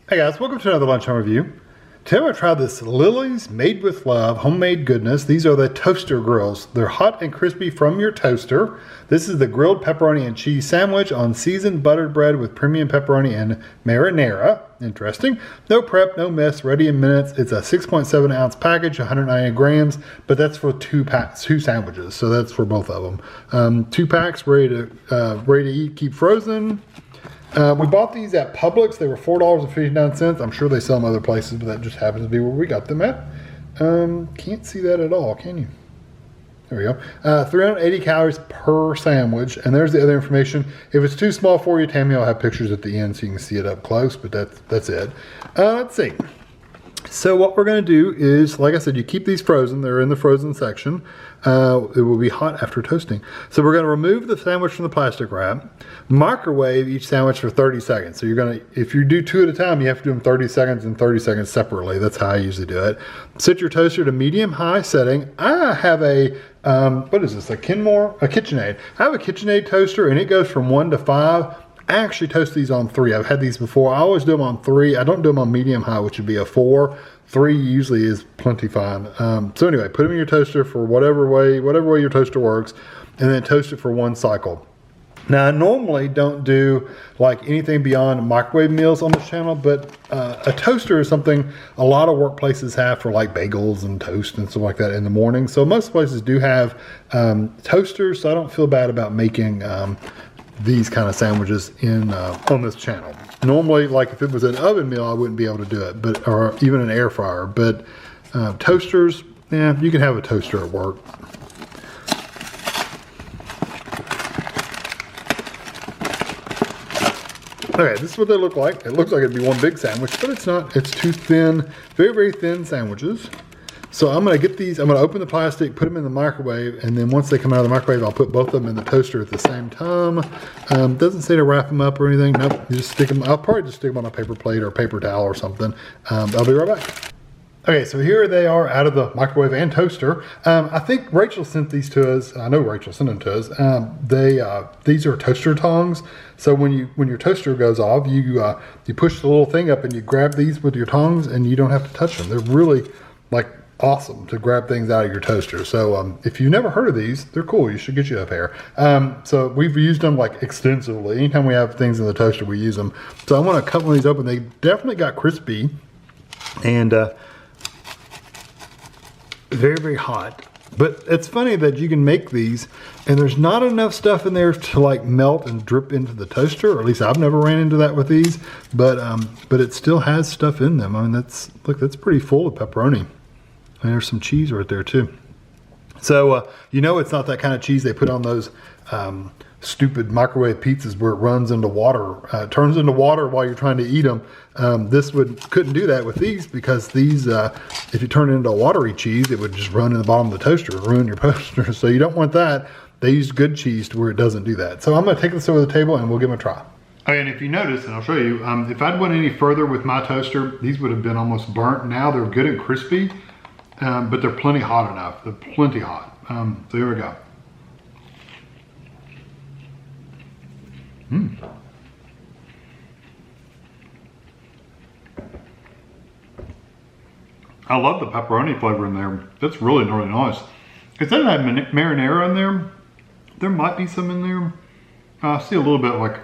Hey guys, welcome to another Lunchtime review. Today I'm going to try this Lily's Made with Love homemade goodness. These are the toaster grills. They're hot and crispy from your toaster. This is the grilled pepperoni and cheese sandwich on seasoned buttered bread with premium pepperoni and marinara. Interesting. No prep, no mess, ready in minutes. It's a 6.7 ounce package, 190 grams, but that's for two sandwiches. So that's for both of them. 2 packs ready to eat, keep frozen. We bought these at Publix. They were $4.59. I'm sure they sell them other places, but that just happens to be where we got them at. Can't see that at all, can you? There we go. 380 calories per sandwich. And there's the other information. If it's too small for you, Tammy will have pictures at the end so you can see it up close, but that's it. Let's see. So what we're going to do is, like I said, you keep these frozen. They're in the frozen section. It will be hot after toasting. So we're going to remove the sandwich from the plastic wrap, microwave each sandwich for 30 seconds. So you're going to, if you do 2 at a time, you have to do them 30 seconds and 30 seconds separately. That's how I usually do it. Set your toaster to medium-high setting. I have a, what is this, a KitchenAid. I have a KitchenAid toaster and it goes from 1 to 5. I actually toast these on 3. I've had these before. I always do them on 3. I don't do them on medium high, which would be a 4. 3 usually is plenty fine. So anyway, put them in your toaster for whatever way your toaster works, and then toast it for 1 cycle. Now I normally don't do like anything beyond microwave meals on this channel, but a toaster is something a lot of workplaces have for like bagels and toast and stuff like that in the morning. So most places do have toasters, so I don't feel bad about making these kind of sandwiches on this channel. Normally, like if it was an oven meal, I wouldn't be able to do it, but or even an air fryer. But toasters, yeah, you can have a toaster at work. Okay, this is what they look like. It looks like it'd be one big sandwich, but it's not. It's 2 thin, very, very thin sandwiches. So I'm going to get these, I'm going to open the plastic, put them in the microwave, and then once they come out of the microwave, I'll put both of them in the toaster at the same time. Doesn't say to wrap them up or anything. Nope, you just stick them, I'll probably just stick them on a paper plate or a paper towel or something. I'll be right back. Okay, so here they are out of the microwave and toaster. I think Rachel sent these to us. I know Rachel sent them to us. These are toaster tongs. So when your toaster goes off, you push the little thing up and you grab these with your tongs and you don't have to touch them. They're really like awesome to grab things out of your toaster. So if you've never heard of these, they're cool. You should get you a pair. So we've used them like extensively. Anytime we have things in the toaster, we use them. So I want to cut one of these open. They definitely got crispy and very, very hot. But it's funny that you can make these and there's not enough stuff in there to like melt and drip into the toaster, or at least I've never ran into that with these, but it still has stuff in them. I mean, that's pretty full of pepperoni. And there's some cheese right there too. So, you know, it's not that kind of cheese they put on those stupid microwave pizzas where it runs into water, turns into water while you're trying to eat them. This couldn't do that with these, because these, if you turn it into a watery cheese, it would just run in the bottom of the toaster and ruin your toaster. So you don't want that. They use good cheese to where it doesn't do that. So I'm going to take this over the table and we'll give them a try. Okay, and if you notice, and I'll show you, if I'd went any further with my toaster, these would have been almost burnt. Now they're good and crispy. But they're plenty hot enough. They're plenty hot. So here we go. I love the pepperoni flavor in there. That's really, really nice. It doesn't have marinara in there. There might be some in there. I see a little bit like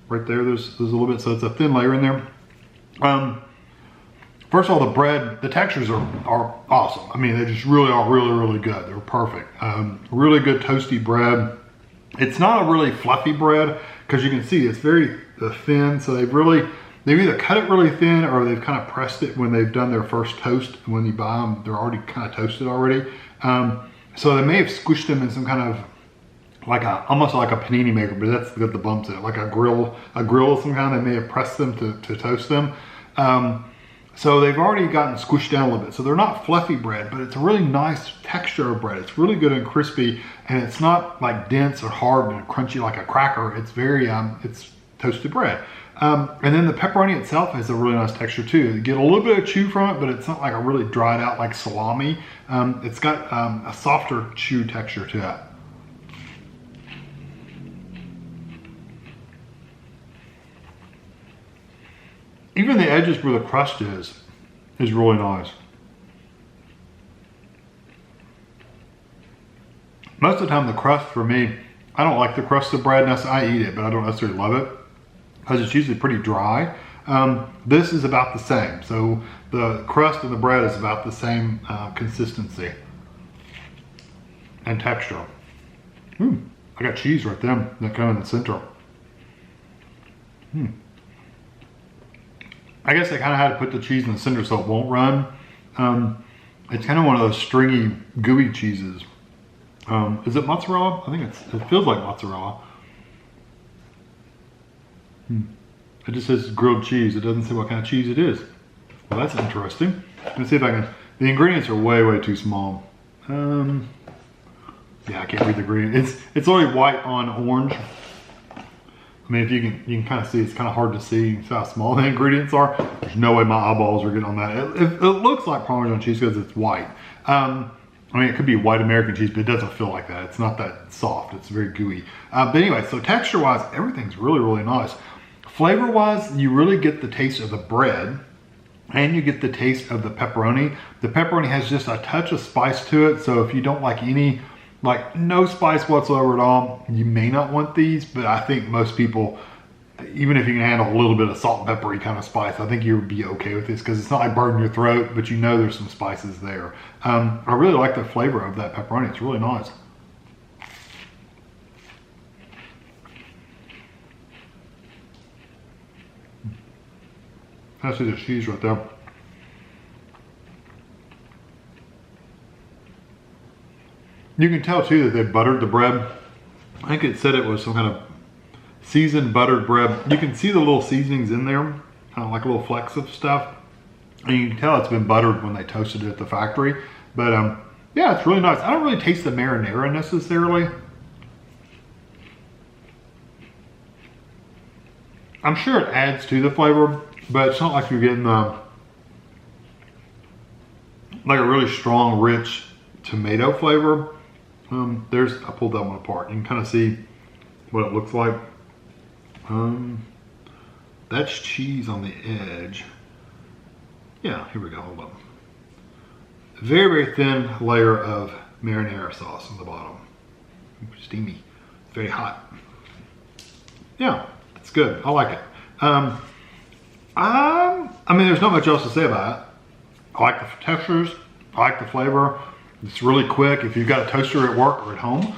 right there. There's a little bit, so it's a thin layer in there. First of all, the bread, the textures are awesome. I mean, they just really are really good. They're perfect. Really good toasty bread. It's not a really fluffy bread, because you can see it's very thin. So they've either cut it really thin or they've kind of pressed it when they've done their first toast. When you buy them, they're already kind of toasted already. So they may have squished them in some kind of almost like a panini maker, but that's got the bumps in it, like a grill of some kind. They may have pressed them to toast them. So they've already gotten squished down a little bit. So they're not fluffy bread, but it's a really nice texture of bread. It's really good and crispy, and it's not like dense or hard and crunchy like a cracker. It's very, it's toasted bread. And then the pepperoni itself has a really nice texture too. You get a little bit of chew from it, but it's not like a really dried out like salami. It's got a softer chew texture to it. Even the edges where the crust is really nice. Most of the time the crust for me, I don't like the crust of bread. I eat it, but I don't necessarily love it because it's usually pretty dry. This is about the same. So the crust of the bread is about the same consistency and texture. I got cheese right there, that kind of in the center. I guess I kind of had to put the cheese in the center so it won't run. It's kind of one of those stringy, gooey cheeses. Is it mozzarella? I think it feels like mozzarella. It just says grilled cheese. It doesn't say what kind of cheese it is. Well, that's interesting. Let's see if I can. The ingredients are way, way too small. Yeah, I can't read the ingredients. It's only white on orange. I mean, if you can kind of see, it's kind of hard to see how small the ingredients are. There's no way my eyeballs are getting on that. It looks like Parmesan cheese because it's white. I mean, it could be white American cheese, but it doesn't feel like that. It's not that soft. It's very gooey. But anyway, so texture-wise, everything's really, really nice. Flavor-wise, you really get the taste of the bread, and you get the taste of the pepperoni. The pepperoni has just a touch of spice to it, so if you don't like no spice whatsoever at all, you may not want these, but I think most people, even if you can handle a little bit of salt and peppery kind of spice, I think you would be okay with this because it's not like burning your throat, but you know there's some spices there. I really like the flavor of that pepperoni. It's really nice. I see the cheese right there. You can tell too that they buttered the bread. I think it said it was some kind of seasoned buttered bread. You can see the little seasonings in there, kind of like little flecks of stuff. And you can tell it's been buttered when they toasted it at the factory. But yeah, it's really nice. I don't really taste the marinara necessarily. I'm sure it adds to the flavor, but it's not like you're getting like a really strong, rich tomato flavor. I pulled that one apart. You can kind of see what it looks like. That's cheese on the edge. Yeah, here we go, hold on. Very, very thin layer of marinara sauce on the bottom. Steamy, very hot. Yeah, it's good, I like it. I mean, there's not much else to say about it. I like the textures, I like the flavor. It's really quick. If you've got a toaster at work or at home,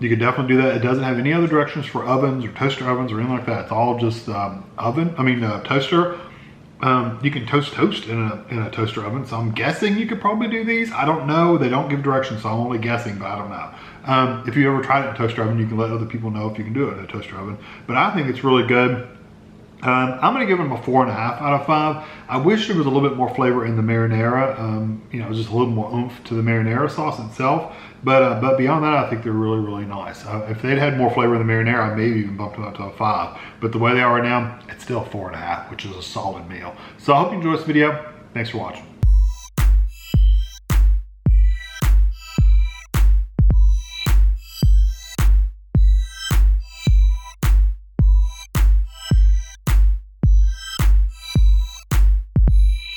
you can definitely do that. It doesn't have any other directions for ovens or toaster ovens or anything like that. It's all just toaster. You can toast in a toaster oven. So I'm guessing you could probably do these. I don't know. They don't give directions, so I'm only guessing, but I don't know. If you ever tried it in a toaster oven, you can let other people know if you can do it in a toaster oven. But I think it's really good. I'm going to give them a 4.5 out of 5. I wish there was a little bit more flavor in the marinara. Just a little more oomph to the marinara sauce itself. But beyond that, I think they're really, really nice. If they'd had more flavor in the marinara, I maybe even bumped them up to a 5. But the way they are right now, it's still 4.5, which is a solid meal. So I hope you enjoyed this video. Thanks for watching.